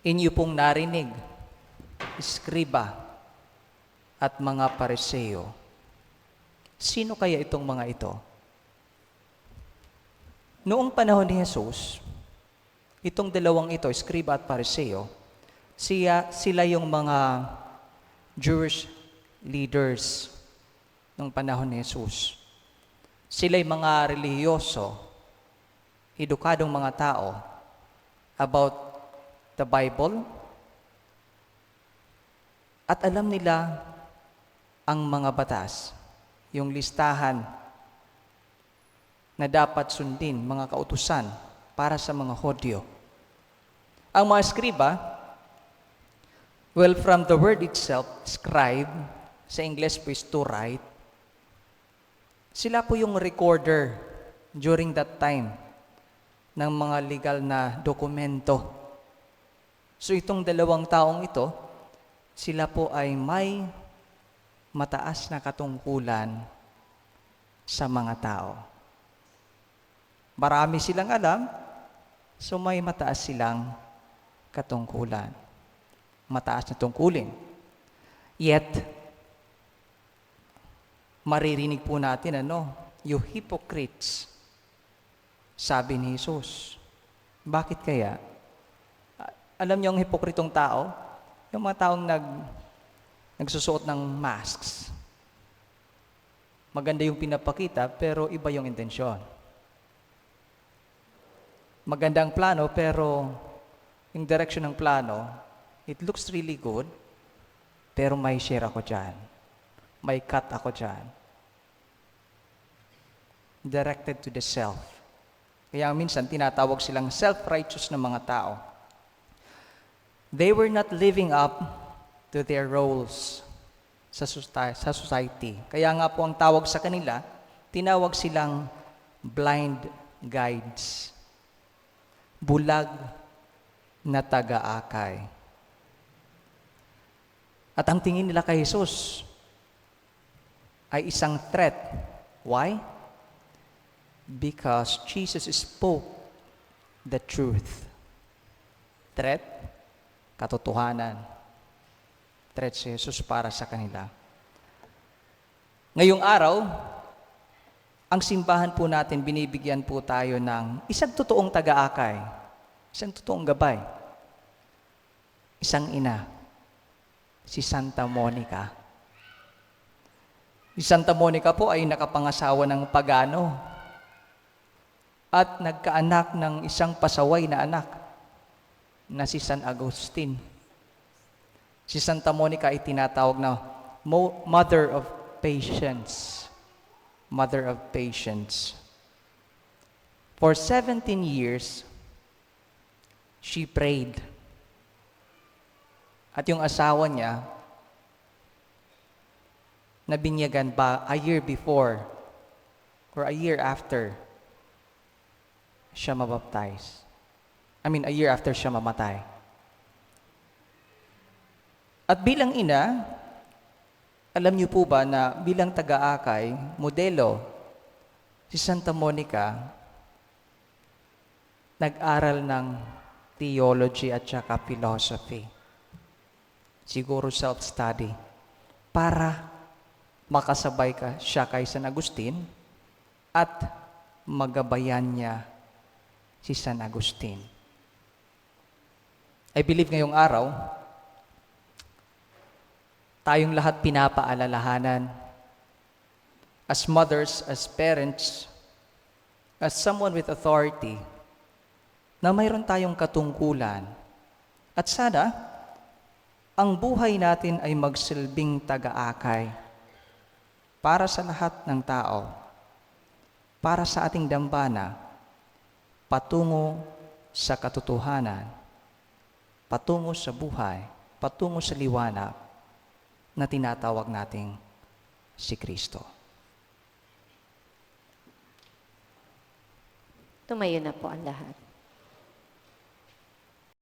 Inyo pong narinig, Iskriba at mga Pariseo. Sino kaya itong mga ito? Noong panahon ni Jesus, itong dalawang ito, Iskriba at Pariseo, sila yung mga Jewish leaders ng panahon ni Jesus. Sila'y mga relihiyoso, edukadong mga tao about the Bible, at alam nila ang mga batas, yung listahan na dapat sundin, mga kautusan para sa mga Hudyo. Ang mga Eskriba, well, from the word itself, scribe, sa English po is to write, sila po yung recorder during that time ng mga legal na dokumento. So itong dalawang taong ito, sila po ay may mataas na katungkulan sa mga tao. Marami silang alam, so may mataas silang katungkulan. Mataas na tungkulin. Yet, maririnig po natin, you hypocrites, sabi ni Jesus. Bakit kaya? Alam niyo ang hipokritong tao? Yung mga taong nagsusuot ng masks. Maganda yung pinapakita, pero iba yung intensyon. Maganda ang plano, pero yung direction ng plano, it looks really good, pero may share ako dyan. May cut ako dyan. Directed to the self. Kaya minsan, tinatawag silang self-righteous na mga tao. They were not living up to their roles sa society. Kaya nga po ang tawag sa kanila, tinawag silang blind guides. Bulag na taga-akay. At ang tingin nila kay Jesus ay isang threat. Why? Because Jesus spoke the truth. Threat, katotohanan. Threat si Jesus para sa kanila. Ngayong araw, ang simbahan po natin, binibigyan po tayo ng isang totoong taga-akay, isang totoong gabay, isang ina, si Santa Monica. Si Santa Monica po ay nakapangasawa ng pagano at nagkaanak ng isang pasaway na anak na si San Agustin. Si Santa Monica ay tinatawag na Mother of Patience. Mother of Patience. For 17 years, she prayed. At yung asawa niya, nabinyagan ba a year before or a year after siya mabaptize. A year after siya mamatay. At bilang ina, alam niyo po ba na bilang taga-akay, modelo, si Santa Monica, nag-aral ng theology at saka philosophy. Siguro self-study. Para makasabay siya kay San Agustin at magabayan niya si San Agustin. I believe ngayong araw, tayong lahat pinapaalalahanan as mothers, as parents, as someone with authority, na mayroon tayong katungkulan. At sana, ang buhay natin ay magsilbing taga-akay para sa lahat ng tao, para sa ating dambana, patungo sa katotohanan, patungo sa buhay, patungo sa liwanag na tinatawag nating si Kristo. Tumayo na po ang lahat.